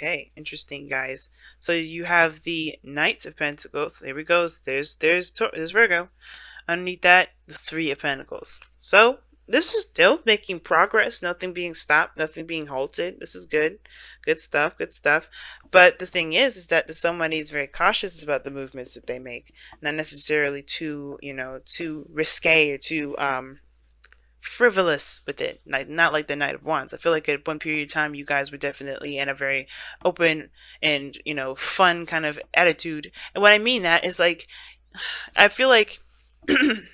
Okay, interesting, guys. So you have the Knight of Pentacles. There we go. There's Virgo. Underneath that, the Three of Pentacles. So this is still making progress. Nothing being stopped. Nothing being halted. This is good. Good stuff. Good stuff. But the thing is that the somebody is very cautious about the movements that they make. Not necessarily too, too risque or too frivolous with it, like not like the Knight of Wands. I feel like at one period of time you guys were definitely in a very open and fun kind of attitude. And what I mean that is like, I feel like with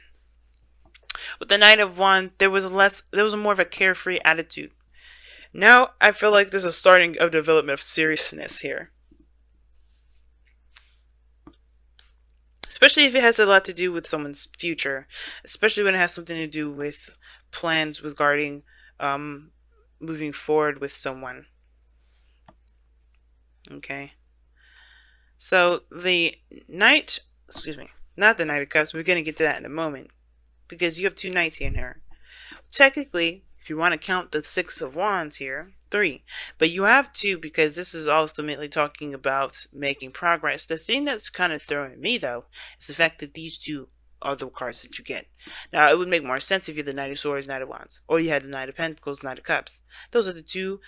the Knight of Wands there was a more of a carefree attitude. Now I feel like there's a starting of development of seriousness here, especially if it has a lot to do with someone's future, especially when it has something to do with plans regarding um, moving forward with someone. Okay, so the Knight, excuse me, not the Knight of Cups. We're gonna get to that in a moment because you have two knights here in here. Technically, if you want to count the Six of Wands here, three, but you have two because this is ultimately talking about making progress. The thing that's kind of throwing me though is the fact that these two are the cards that you get. Now it would make more sense if you had the Knight of Swords, Knight of Wands, or you had the Knight of Pentacles, Knight of Cups. Those are the two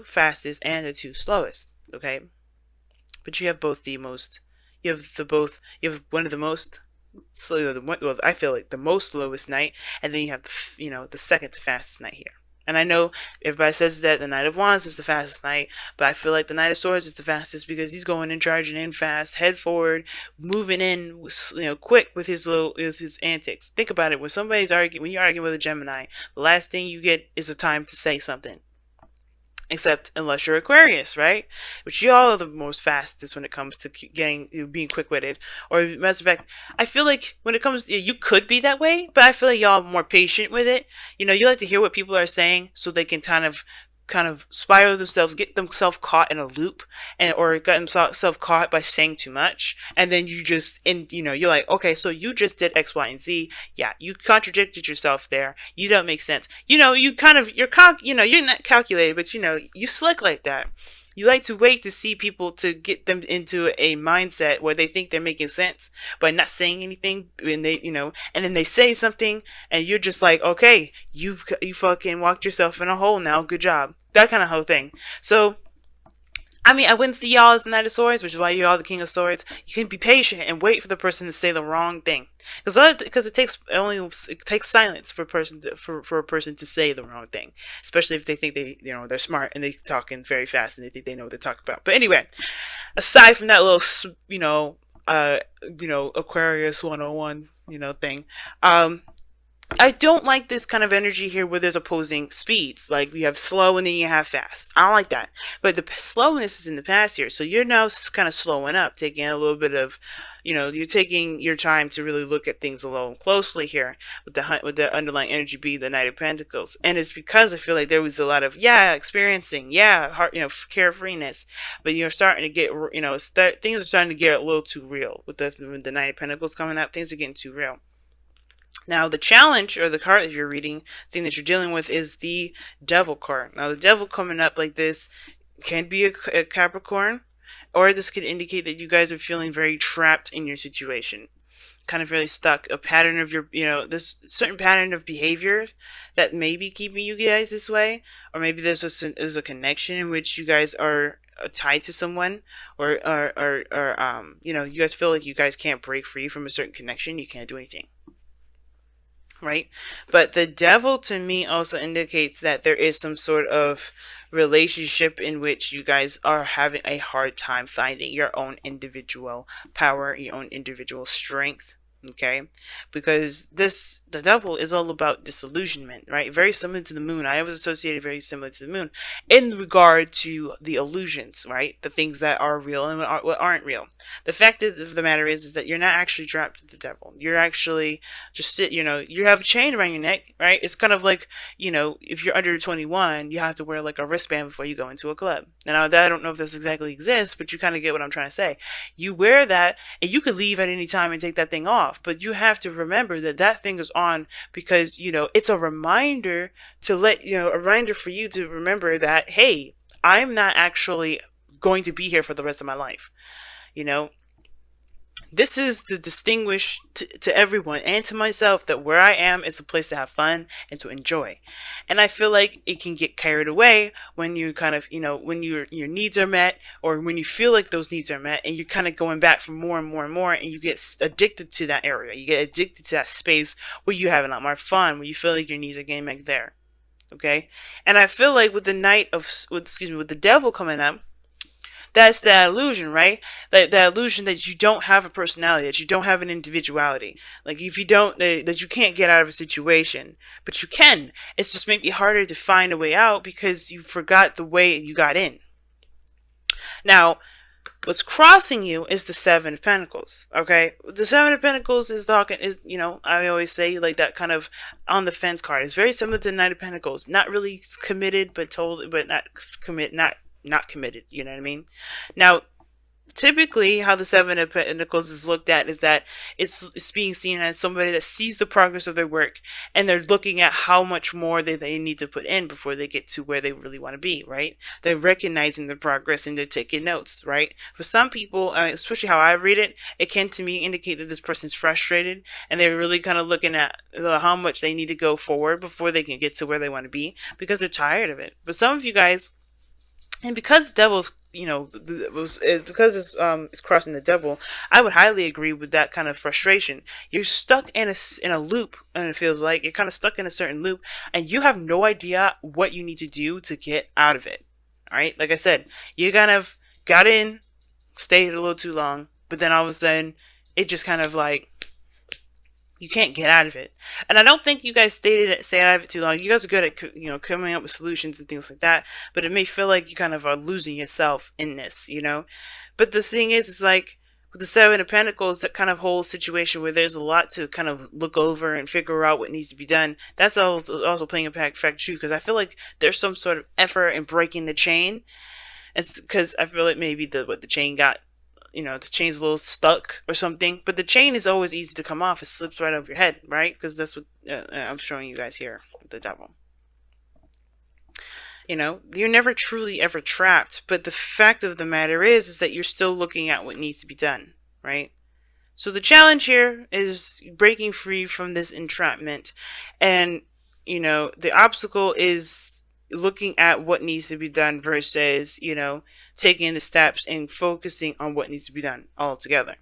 fastest and the two slowest. Okay, but you have both the most. You have one of the most slow. Well, I feel like the most slowest knight, and then you have the second to fastest knight here. And I know everybody says that the Knight of Wands is the fastest knight, but I feel like the Knight of Swords is the fastest because he's going in, charging in fast, head forward, moving in, quick with his antics. Think about it: when you're arguing with a Gemini, the last thing you get is a time to say something. Except unless you're Aquarius, right? Which y'all are the most fastest when it comes to being quick-witted. Or matter of fact, I feel like when it comes to, you could be that way, but I feel like y'all are more patient with it. You like to hear what people are saying so they can kind of spiral themselves, get themselves caught in a loop, or get themselves caught by saying too much, and then you're like, okay, so you just did X, Y, and Z. Yeah, you contradicted yourself there. You don't make sense. You're not calculated, but you slick like that. You like to wait to see people to get them into a mindset where they think they're making sense by not saying anything, and and then they say something, and you're just like, okay, you fucking walked yourself in a hole now. Good job. That kind of whole thing. So, I mean, I wouldn't see y'all as the Knight of Swords, which is why you're all the King of Swords. You can be patient and wait for the person to say the wrong thing, because it takes silence for a person to say the wrong thing, especially if they think they're smart and they're talking very fast and they think they know what they're talking about. But anyway, aside from that little Aquarius 101 thing, I don't like this kind of energy here where there's opposing speeds. Like we have slow and then you have fast. I don't like that. But the slowness is in the past here. So you're now kind of slowing up, taking a little bit of, you're taking your time to really look at things a little closely here with the underlying energy being the Knight of Pentacles. And it's because I feel like there was a lot of, experiencing, heart, carefreeness. But you're starting to get, things are starting to get a little too real with the Knight of Pentacles coming up. Things are getting too real. Now, the challenge, or the card that you're reading, thing that you're dealing with, is the Devil card. Now, the Devil coming up like this can be a Capricorn, or this could indicate that you guys are feeling very trapped in your situation. Kind of really stuck. A pattern of this certain pattern of behavior that may be keeping you guys this way. Or maybe there's a connection in which you guys are tied to someone, or you guys feel like you guys can't break free from a certain connection. You can't do anything. Right? But the Devil to me also indicates that there is some sort of relationship in which you guys are having a hard time finding your own individual power, your own individual strength. Okay, because the Devil is all about disillusionment, right? Very similar to the moon. I always associated very similar to the moon in regard to the illusions, right? The things that are real and what aren't real. The fact of the matter is that you're not actually trapped with the Devil. You're actually just you have a chain around your neck, right? It's kind of like, if you're under 21, you have to wear like a wristband before you go into a club. Now, I don't know if this exactly exists, but you kind of get what I'm trying to say. You wear that, and you could leave at any time and take that thing off. But you have to remember that thing is on because, it's a reminder to a reminder for you to remember that, hey, I'm not actually going to be here for the rest of my life. You know, this is to distinguish to everyone and to myself that where I am is a place to have fun and to enjoy. And I feel like it can get carried away when you kind of, when your needs are met, or when you feel like those needs are met, and you're kind of going back for more and more and more, and you get addicted to that area. You get addicted to that space where you have a lot more fun, where you feel like your needs are getting met there. Okay? And I feel like with with the devil coming up, that's that illusion, right? That illusion that you don't have a personality, that you don't have an individuality. Like if you don't, that you can't get out of a situation, but you can. It's just maybe harder to find a way out because you forgot the way you got in. Now, what's crossing you is the Seven of Pentacles. Okay, the Seven of Pentacles is talking is I always say like that kind of on the fence card. It's very similar to the Knight of Pentacles. Not really committed, but not committed, you know what I mean? Now, typically how the Seven of Pentacles is looked at is that it's being seen as somebody that sees the progress of their work, and they're looking at how much more they need to put in before they get to where they really want to be, right? They're recognizing the progress and they're taking notes, right? For some people, especially how I read it, it can to me indicate that this person's frustrated and they're really kind of looking at how much they need to go forward before they can get to where they want to be because they're tired of it. But some of you guys, and because the devil's, because it's crossing the devil, I would highly agree with that kind of frustration. You're stuck in a loop, and it feels like you're kind of stuck in a certain loop, and you have no idea what you need to do to get out of it. All right, like I said, you kind of got in, stayed a little too long, but then all of a sudden, it just kind of like, you can't get out of it. And I don't think you guys stay out of it too long. You guys are good at, coming up with solutions and things like that. But it may feel like you kind of are losing yourself in this, But the thing is, it's like with the Seven of Pentacles, that kind of whole situation where there's a lot to kind of look over and figure out what needs to be done. That's also playing a factor too, because I feel like there's some sort of effort in breaking the chain. It's because I feel like maybe the chain got, the chain's a little stuck or something, but the chain is always easy to come off. It slips right over your head, right? Because that's what I'm showing you guys here with the devil. You're never truly ever trapped, but the fact of the matter is that you're still looking at what needs to be done, right? So the challenge here is breaking free from this entrapment, and the obstacle is looking at what needs to be done versus, taking the steps and focusing on what needs to be done altogether.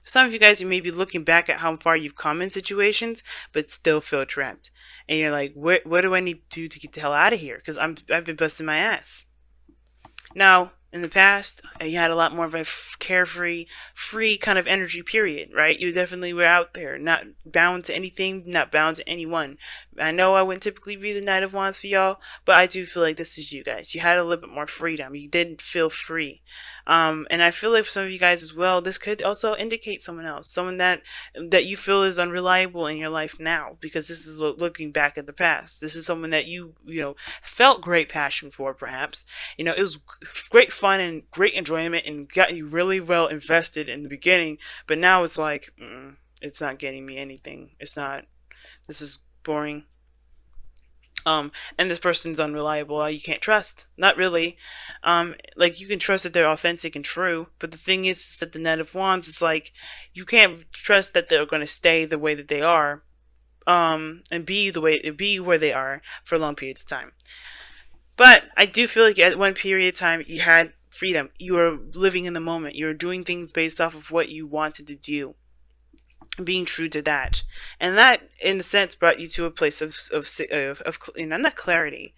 For some of you guys, you may be looking back at how far you've come in situations, but still feel trapped. And you're like, what do I need to do to get the hell out of here? Because I've been busting my ass. Now, in the past, you had a lot more of a carefree, free kind of energy period, right? You definitely were out there, not bound to anything, not bound to anyone. I know I wouldn't typically read the Knight of Wands for y'all, but I do feel like this is you guys. You had a little bit more freedom. You didn't feel free. And I feel like for some of you guys as well, this could also indicate someone else, someone that you feel is unreliable in your life now, because this is looking back at the past. This is someone that you felt great passion for, perhaps. It was great fun and great enjoyment and got you really well invested in the beginning, but now it's like, it's not getting me anything. It's not, this is boring. And this person's unreliable. You can't trust. Not really. Like, you can trust that they're authentic and true, but the thing is that the Knight of Wands is like, you can't trust that they're going to stay the way that they are, and be where they are for long periods of time. But I do feel like at one period of time you had freedom. You were living in the moment. You were doing things based off of what you wanted to do, being true to that, and that in a sense brought you to a place of not clarity,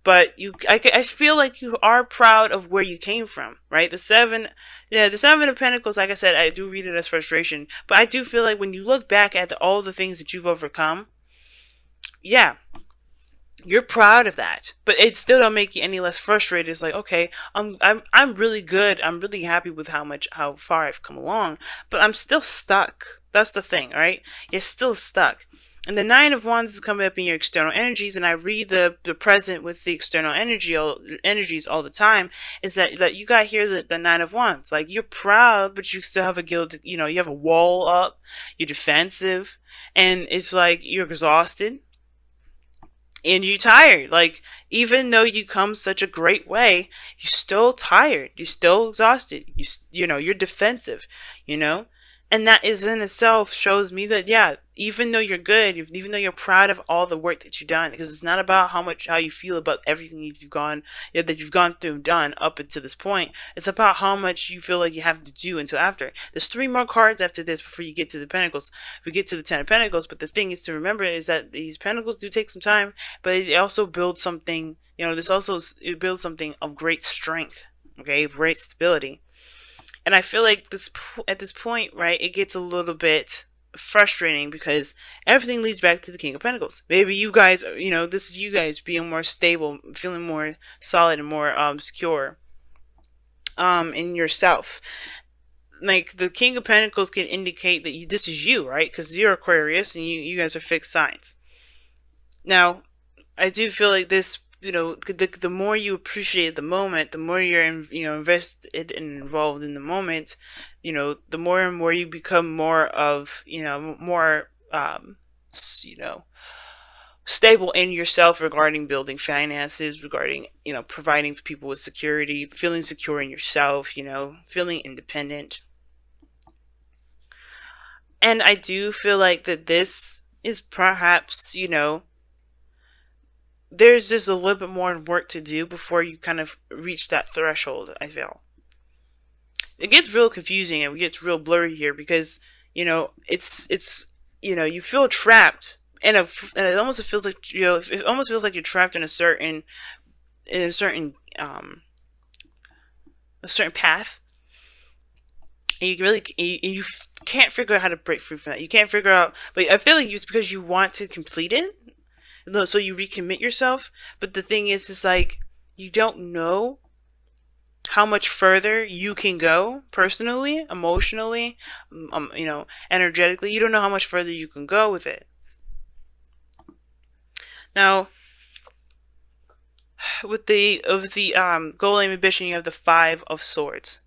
but I feel like you are proud of where you came from, right? The Seven of Pentacles, like I said, I do read it as frustration, but I do feel like when you look back at all the things that you've overcome, yeah, you're proud of that, but it still don't make you any less frustrated. It's like, okay, I'm really good. I'm really happy with how far I've come along, but I'm still stuck. That's the thing, right? You're still stuck. And the Nine of Wands is coming up in your external energies, and I read the present with the external energies all the time, is that you got here the Nine of Wands. Like, you're proud, but you still have a guilt, you have a wall up, you're defensive, and it's like you're exhausted. and you tired. Like, even though you come such a great way, you're still tired. You're still exhausted. You know, you're defensive, you know? And that is in itself shows me that, yeah, even though you're good, even though you're proud of all the work that you've done, because it's not about how you feel about everything that you've gone through and done up until this point. It's about how much you feel like you have to do until after. There's 3 more cards after this before you get to the Pentacles. We get to the 10 of Pentacles, but the thing is to remember is that these Pentacles do take some time, but it also builds something. You know, it builds something of great strength. Okay, of great stability. And I feel like at this point, right, it gets a little bit frustrating because everything leads back to the King of Pentacles. Maybe you guys, you know, this is you guys being more stable, feeling more solid and more secure in yourself. Like, the King of Pentacles can indicate that this is you, right? Because you're Aquarius and you guys are fixed signs. Now, I do feel like this, you know, the more you appreciate the moment, the more you're invested and involved in the moment, you know, the more and more you become more of, you know, more you know, stable in yourself regarding building finances, regarding, you know, providing people with security, feeling secure in yourself, you know, feeling independent. And I do feel like that this is perhaps, you know, there's just a little bit more work to do before you kind of reach that threshold, I feel. It gets real confusing and it gets real blurry here because, you know, it's you know, you feel trapped and it almost feels like, you know, it almost feels like you're trapped in a certain path. And you can't figure out how to break free from that. You can't figure out, but I feel like it's because you want to complete it, so you recommit yourself. But the thing is, it's like you don't know how much further you can go personally, emotionally, you know, energetically. You don't know how much further you can go with it. Now, with the goal, aim, ambition, you have the 5 of Swords.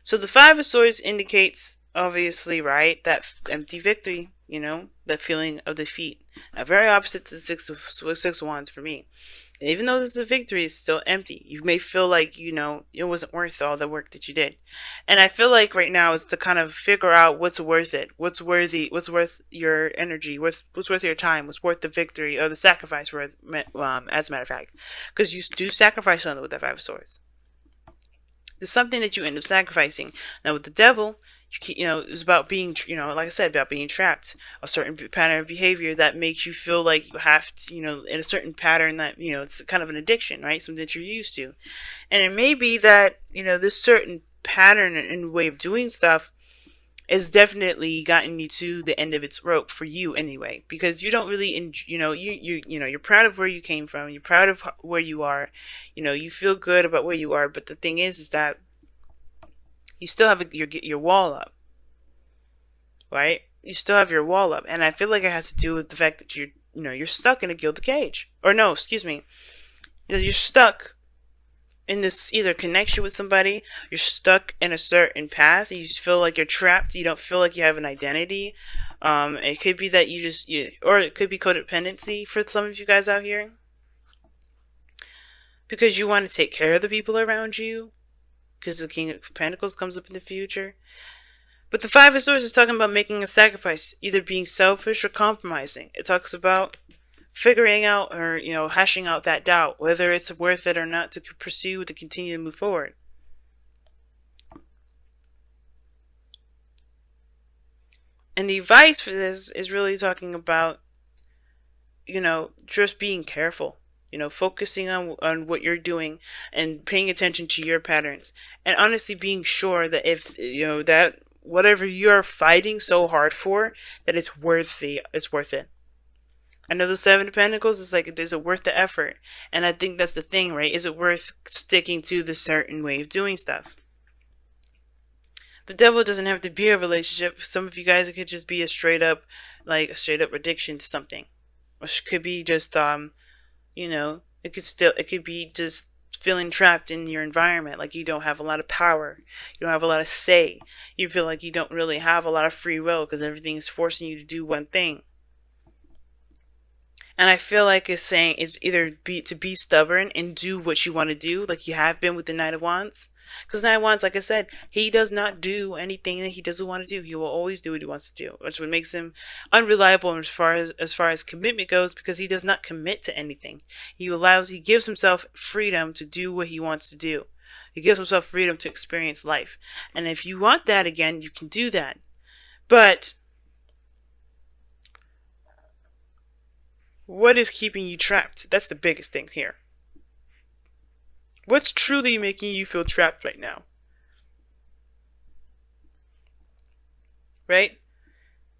So the 5 of Swords indicates, obviously, right, that empty victory, you know, that feeling of defeat. Now, very opposite to the 6 of Wands for me. Even though this is a victory, it's still empty. You may feel like, you know, it wasn't worth all the work that you did. And I feel like right now is to kind of figure out what's worth it, what's worth your energy, what's worth your time, what's worth the victory or the sacrifice, as a matter of fact. Because you do sacrifice something with that 5 of Swords. There's something that you end up sacrificing. Now with the Devil, you know, it's about being, you know, like I said, about being trapped. A certain pattern of behavior that makes you feel like you have to, you know, in a certain pattern that, you know, it's kind of an addiction, right? Something that you're used to. And it may be that, you know, this certain pattern and way of doing stuff has definitely gotten you to the end of its rope for you anyway, because you don't really, you know, you're proud of where you came from, you're proud of where you are, you know, you feel good about where you are, but the thing is that you still have your wall up, right? You still have your wall up, and I feel like it has to do with the fact that you're stuck in a gilded cage, or no, excuse me, you're stuck in this either connection with somebody, you're stuck in a certain path, you just feel like you're trapped, you don't feel like you have an identity. It could be that or it could be codependency for some of you guys out here, because you want to take care of the people around you, because the King of Pentacles comes up in the future. But the 5 of Swords is talking about making a sacrifice, either being selfish or compromising. It talks about figuring out, or, you know, hashing out that doubt, whether it's worth it or not to pursue, to continue to move forward. And the advice for this is really talking about, you know, just being careful, you know, focusing on what you're doing and paying attention to your patterns, and honestly being sure that if, you know, that whatever you're fighting so hard for, that it's worth it. I know the 7 of Pentacles is like, is it worth the effort? And I think that's the thing, right? Is it worth sticking to the certain way of doing stuff? The Devil doesn't have to be a relationship. For some of you guys, it could just be a straight up addiction to something. Or it could be just, you know, it could be just feeling trapped in your environment, like you don't have a lot of power, you don't have a lot of say, you feel like you don't really have a lot of free will because everything is forcing you to do one thing. And I feel like it's saying it's either be stubborn and do what you want to do, like you have been with the Knight of Wands. Because Knight of Wands, like I said, he does not do anything that he doesn't want to do. He will always do what he wants to do, which what makes him unreliable as far as commitment goes, because he does not commit to anything. He gives himself freedom to do what he wants to do. He gives himself freedom to experience life. And if you want that again, you can do that. But what is keeping you trapped? That's the biggest thing here. What's truly making you feel trapped right now? Right?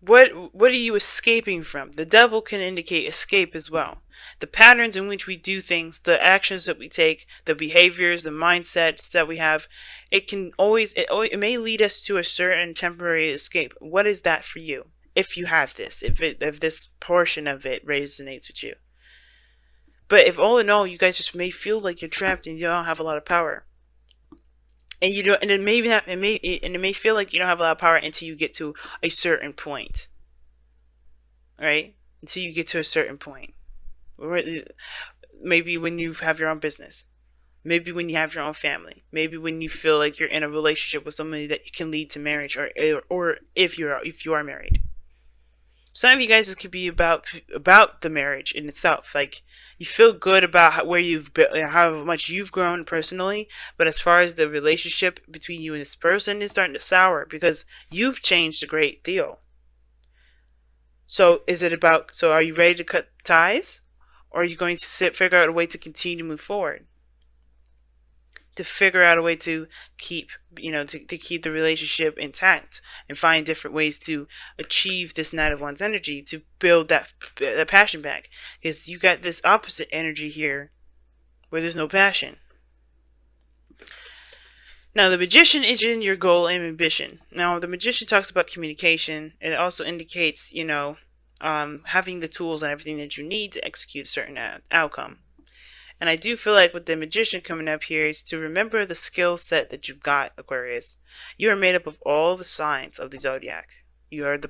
What are you escaping from? The devil can indicate escape as well. The patterns in which we do things, the actions that we take, the behaviors, the mindsets that we have, it may lead us to a certain temporary escape. What is that for you? If you have this, if this portion of it resonates with you. But if all in all you guys just may feel like you're trapped and you don't have a lot of power, and you don't, and it may feel like you don't have a lot of power until you get to a certain point, right? Until you get to a certain point, maybe when you have your own business, maybe when you have your own family, maybe when you feel like you're in a relationship with somebody that can lead to marriage, or if you are married. Some of you guys, this could be about the marriage in itself. Like, you feel good about where you've been, how much you've grown personally, but as far as the relationship between you and this person is starting to sour because you've changed a great deal. So are you ready to cut ties, or are you going to figure out a way to continue to move forward? To figure out a way to keep, to keep the relationship intact and find different ways to achieve this Knight of Wands energy, to build that passion back. Because you got this opposite energy here where there's no passion. Now, the Magician is in your goal and ambition. Now, the Magician talks about communication. It also indicates, having the tools and everything that you need to execute a certain outcome. And I do feel like with the Magician coming up here is to remember the skill set that you've got, Aquarius. You are made up of all the signs of the zodiac. You are the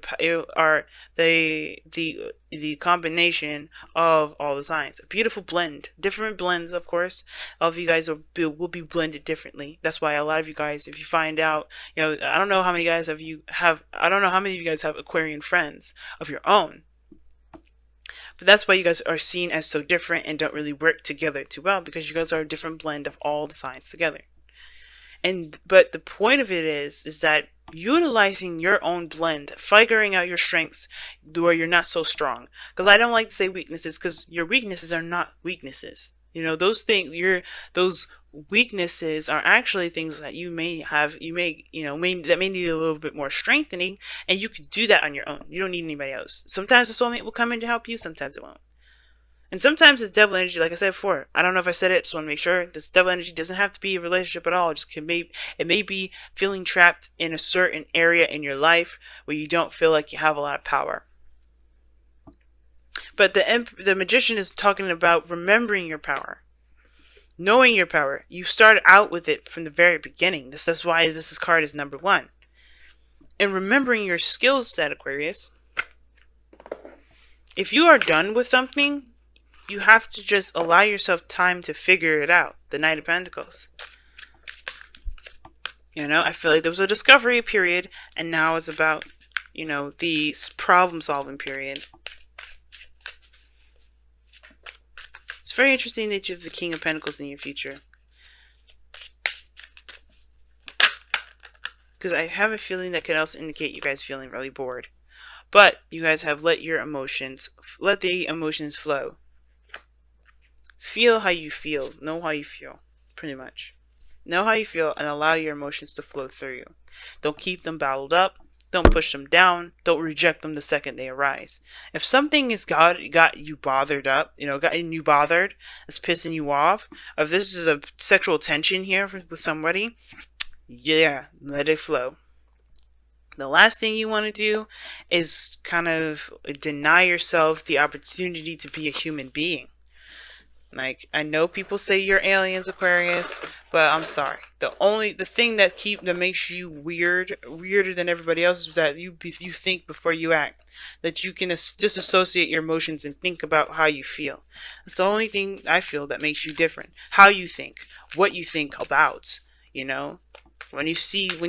combination of all the signs. A beautiful blend, different blends, of course. All of you guys will be blended differently. That's why a lot of you guys, if you find out, I don't know how many guys I don't know how many of you guys have Aquarian friends of your own. But that's why you guys are seen as so different and don't really work together too well, because you guys are a different blend of all the signs together. But the point of it is that utilizing your own blend, figuring out your strengths where you're not so strong. Because I don't like to say weaknesses, because your weaknesses are not weaknesses. Those weaknesses are actually things that you may have, that may need a little bit more strengthening, and you can do that on your own. You don't need anybody else. Sometimes the soulmate will come in to help you, sometimes it won't. And sometimes it's devil energy, like I said before. I don't know if I said it, just want to make sure. This devil energy doesn't have to be a relationship at all. It may be feeling trapped in a certain area in your life where you don't feel like you have a lot of power. But the Magician is talking about remembering your power. Knowing your power. You start out with it from the very beginning. That's why this card is number 1. And remembering your skill set, Aquarius. If you are done with something, you have to just allow yourself time to figure it out. The Knight of Pentacles. I feel like there was a discovery period, and now it's about, the problem-solving period. It's very interesting that you have the King of Pentacles in your future. Because I have a feeling that can also indicate you guys feeling really bored. But you guys have let the emotions flow. Feel how you feel. Know how you feel. Pretty much. Know how you feel and allow your emotions to flow through you. Don't keep them bottled up. Don't push them down. Don't reject them the second they arise. If something has got you bothered up, gotten you bothered, it's pissing you off, if this is a sexual tension here with somebody, yeah, let it flow. The last thing you want to do is kind of deny yourself the opportunity to be a human being. Like, I know people say you're aliens, Aquarius, but I'm sorry. The thing that makes you weirder than everybody else, is that you think before you act. That you can disassociate your emotions and think about how you feel. It's the only thing I feel that makes you different. How you think, what you think about, you know? When you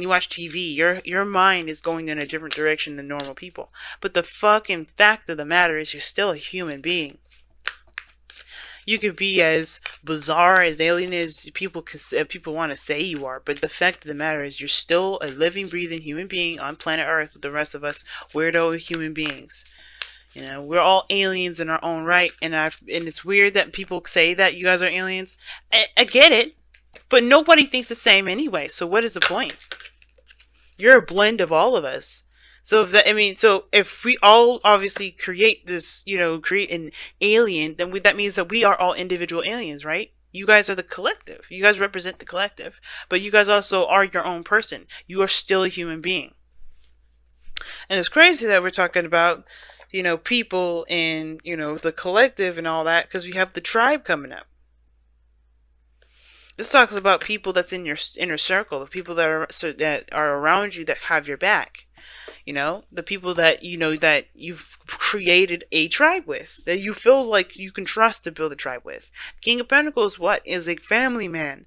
watch TV, your mind is going in a different direction than normal people. But the fucking fact of the matter is, you're still a human being. You could be as bizarre, as alien as people want to say you are, but the fact of the matter is, you're still a living, breathing human being on planet Earth with the rest of us weirdo human beings. You know, we're all aliens in our own right, and it's weird that people say that you guys are aliens. I get it, but nobody thinks the same anyway. So what is the point? You're a blend of all of us. So if we all obviously create this, create an alien, then that means that we are all individual aliens, right? You guys are the collective. You guys represent the collective, but you guys also are your own person. You are still a human being. And it's crazy that we're talking about, people in, the collective and all that, because we have the tribe coming up. This talks about people that's in your inner circle, the people that are around you, that have your back. The people that that you've created a tribe with, that you feel like you can trust to build a tribe with. King of Pentacles, is a family man,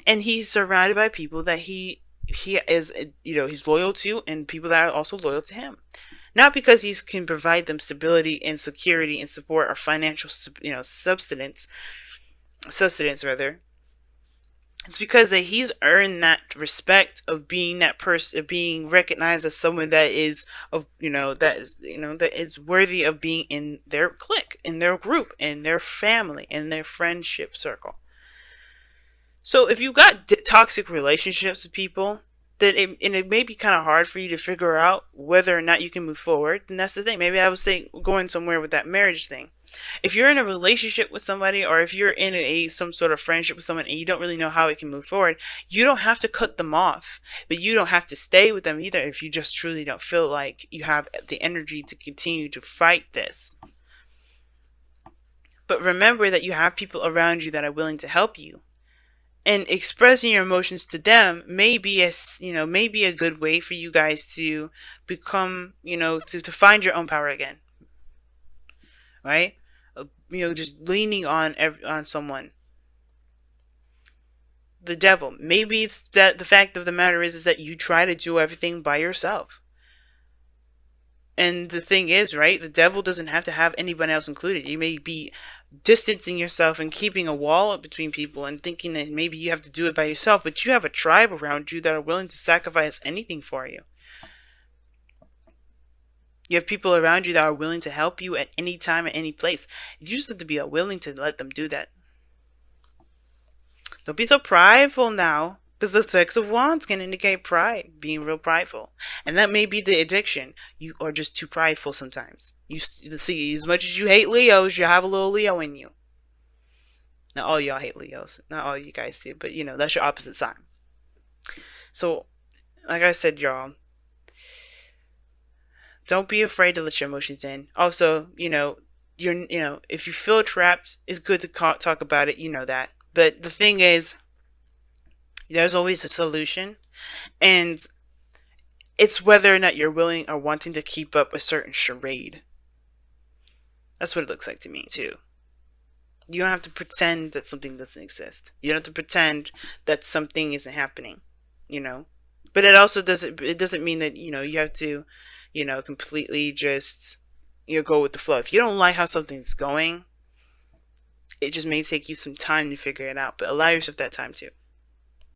and he's surrounded by people that he is, he's loyal to, and people that are also loyal to him. Not because he can provide them stability and security and support, or financial, sustenance rather. It's because he's earned that respect of being that person, of being recognized as someone that is that is worthy of being in their clique, in their group, in their family, in their friendship circle. So if you've got toxic relationships with people, then it may be kind of hard for you to figure out whether or not you can move forward. And that's the thing. Maybe I would say going somewhere with that marriage thing. If you're in a relationship with somebody, or if you're in some sort of friendship with someone and you don't really know how it can move forward, you don't have to cut them off, but you don't have to stay with them either if you just truly don't feel like you have the energy to continue to fight this. But remember that you have people around you that are willing to help you. And expressing your emotions to them may be a good way for you guys to become, to find your own power again. Right? Just leaning on someone. The devil. Maybe it's that the fact of the matter is that you try to do everything by yourself. And the thing is, right, the devil doesn't have to have anyone else included. You may be distancing yourself and keeping a wall up between people and thinking that maybe you have to do it by yourself, but you have a tribe around you that are willing to sacrifice anything for you. You have people around you that are willing to help you at any time, at any place. You just have to be willing to let them do that. Don't be so prideful now, because the Six of Wands can indicate pride, being real prideful. And that may be the addiction. You are just too prideful sometimes. You see, as much as you hate Leos, you have a little Leo in you. Not all y'all hate Leos. Not all you guys do, but that's your opposite sign. So, like I said, y'all, don't be afraid to let your emotions in. Also, if you feel trapped, it's good to talk about it. You know that. But the thing is, there's always a solution. And it's whether or not you're willing or wanting to keep up a certain charade. That's what it looks like to me, too. You don't have to pretend that something doesn't exist. You don't have to pretend that something isn't happening, But it also doesn't mean that, you have to, completely just, go with the flow. If you don't like how something's going, it just may take you some time to figure it out, but allow yourself that time too.